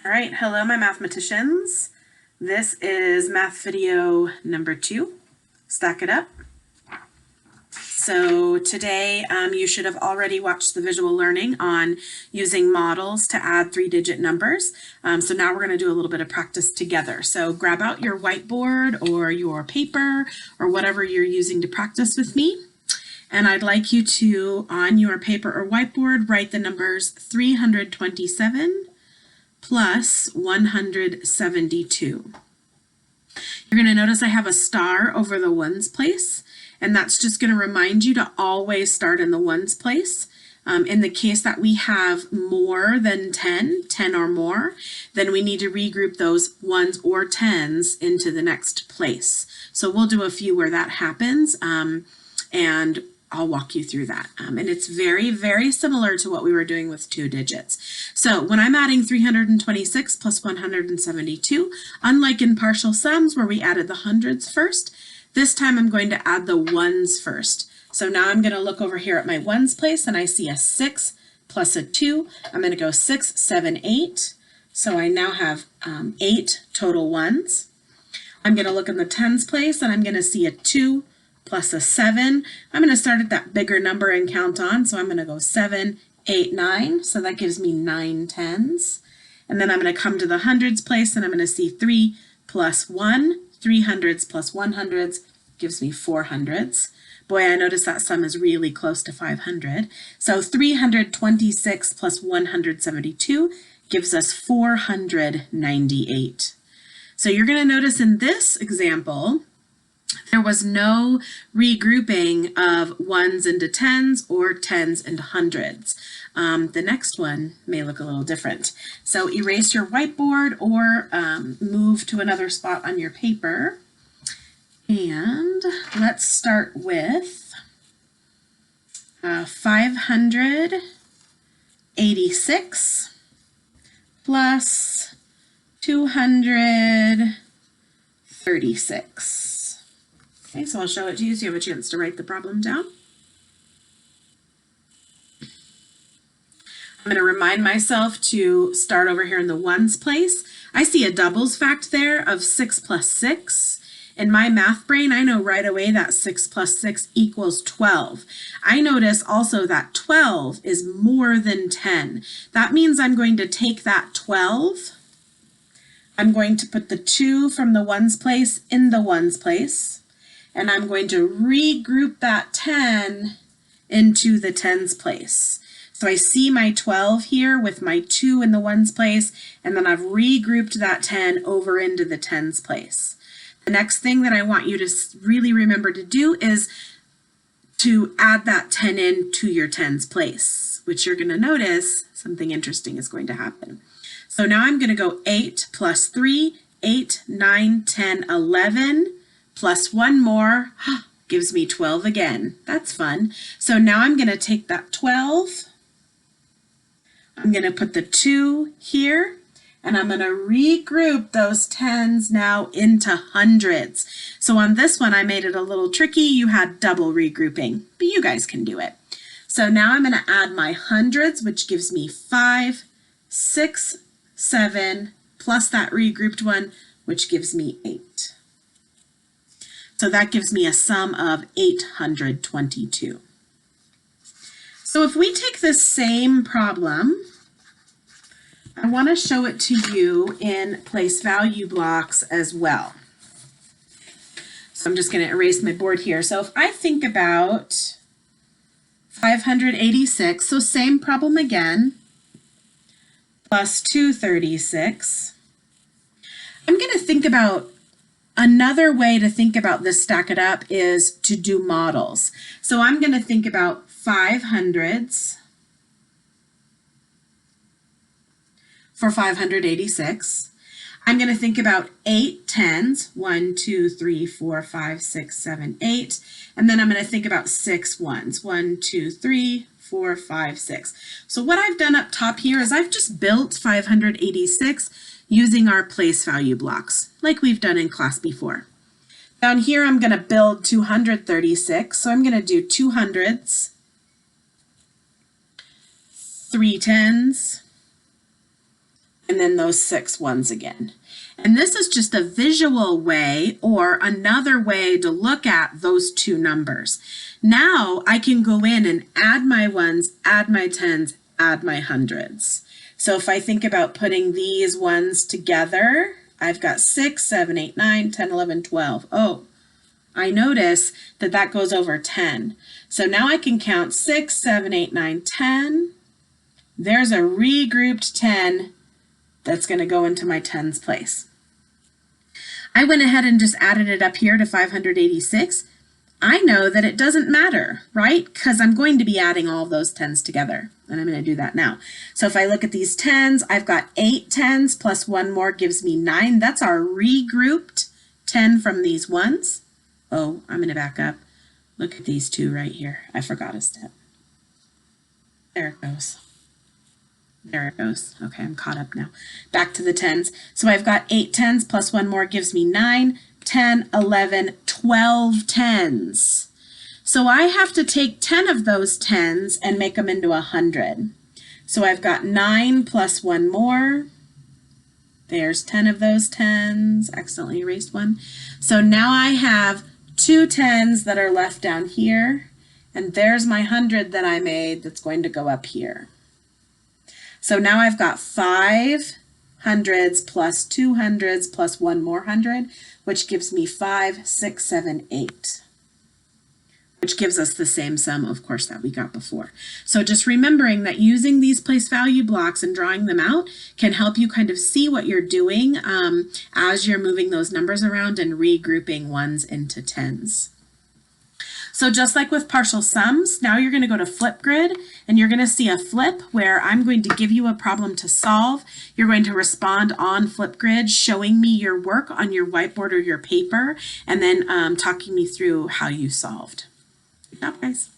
All right, hello my mathematicians. This is math video number 2, Stack It Up. So today you should have already watched the visual learning on using models to add 3-digit numbers. So now we're going to do a little bit of practice together. So grab out your whiteboard or your paper or whatever you're using to practice with me. And I'd like you to, on your paper or whiteboard, write the numbers 327 plus 172. You're going to notice I have a star over the ones place, and that's just going to remind you to always start in the ones place. In the case that we have more than 10 or more, then we need to regroup those ones or tens into the next place. So we'll do a few where that happens, and I'll walk you through that. And it's very, very similar to what we were doing with 2 digits. So when I'm adding 326 plus 172, unlike in partial sums where we added the hundreds first, this time I'm going to add the ones first. So now I'm going to look over here at my ones place and I see a 6 plus a 2. I'm going to go 6, 7, 8. So I now have 8 total ones. I'm going to look in the tens place and I'm going to see a 2 plus a 7. I'm going to start at that bigger number and count on. So I'm going to go 7, 8, 9. So that gives me 9 tens. And then I'm going to come to the hundreds place and I'm going to see 3 plus 1. 3 hundreds plus 1 hundreds gives me 4 hundreds. Boy, I notice that sum is really close to 500. So 326 plus 172 gives us 498. So you're going to notice in this example, there was no regrouping of ones into tens or tens into hundreds. The next one may look a little different. So erase your whiteboard or move to another spot on your paper. And let's start with 586 plus 236. Okay, so I'll show it to you so you have a chance to write the problem down. I'm going to remind myself to start over here in the ones place. I see a doubles fact there of 6 plus 6. In my math brain, I know right away that 6 plus 6 equals 12. I notice also that 12 is more than 10. That means I'm going to take that 12. I'm going to put the 2 from the ones place in the ones place. And I'm going to regroup that 10 into the tens place. So I see my 12 here with my 2 in the ones place, and then I've regrouped that 10 over into the tens place. The next thing that I want you to really remember to do is to add that 10 into your tens place, which you're going to notice something interesting is going to happen. So now I'm going to go 8 plus 3, 8, 9, 10, 11. Plus 1 more gives me 12 again. That's fun. So now I'm going to take that 12. I'm going to put the 2 here, and I'm going to regroup those tens now into hundreds. So on this one, I made it a little tricky. You had double regrouping, but you guys can do it. So now I'm going to add my hundreds, which gives me 5, 6, 7, plus that regrouped one, which gives me 8. So that gives me a sum of 822. So if we take this same problem, I want to show it to you in place value blocks as well. So I'm just going to erase my board here. So if I think about 586, so same problem again, plus 236, I'm going to think about another way to think about this stack it up is to do models. So I'm going to think about 5 hundreds for 586. I'm going to think about 8 tens, 1, 2, 3, 4, 5, 6, 7, 8. And then I'm going to think about 6 ones, 1, 2, 3, 4, 5, 6. So what I've done up top here is I've just built 586 using our place value blocks, like we've done in class before. Down here, I'm going to build 236, so I'm going to do 2 hundreds, 3 tens, and then those 6 ones again. And this is just a visual way or another way to look at those two numbers. Now I can go in and add my ones, add my tens, add my hundreds. So if I think about putting these ones together, I've got 6, 7, 8, 9, 10, 11, 12. Oh, I notice that that goes over 10. So now I can count 6, 7, 8, 9, 10. There's a regrouped 10 that's going to go into my tens place. I went ahead and just added it up here to 586. I know that it doesn't matter, right? Because I'm going to be adding all of those tens together, and I'm going to do that now. So if I look at these tens, I've got 8 tens plus 1 more gives me 9. That's our regrouped 10 from these ones. Oh, I'm going to back up. Look at these two right here. I forgot a step. There it goes. There it goes. Okay, I'm caught up now. Back to the tens. So I've got 8 tens plus 1 more gives me 9, 10, 11, 12 tens. So I have to take 10 of those tens and make them into 100. So I've got 9 plus 1 more. There's 10 of those tens. Accidentally erased one. So now I have 2 tens that are left down here. And there's my 100 that I made that's going to go up here. So now I've got 5 hundreds plus 2 hundreds plus 1 more 100, which gives me 5, 6, 7, 8, which gives us the same sum, of course, that we got before. So just remembering that using these place value blocks and drawing them out can help you kind of see what you're doing as you're moving those numbers around and regrouping ones into tens. So just like with partial sums, now you're going to go to Flipgrid and you're going to see a flip where I'm going to give you a problem to solve. You're going to respond on Flipgrid, showing me your work on your whiteboard or your paper, and then talking me through how you solved. Good job, guys.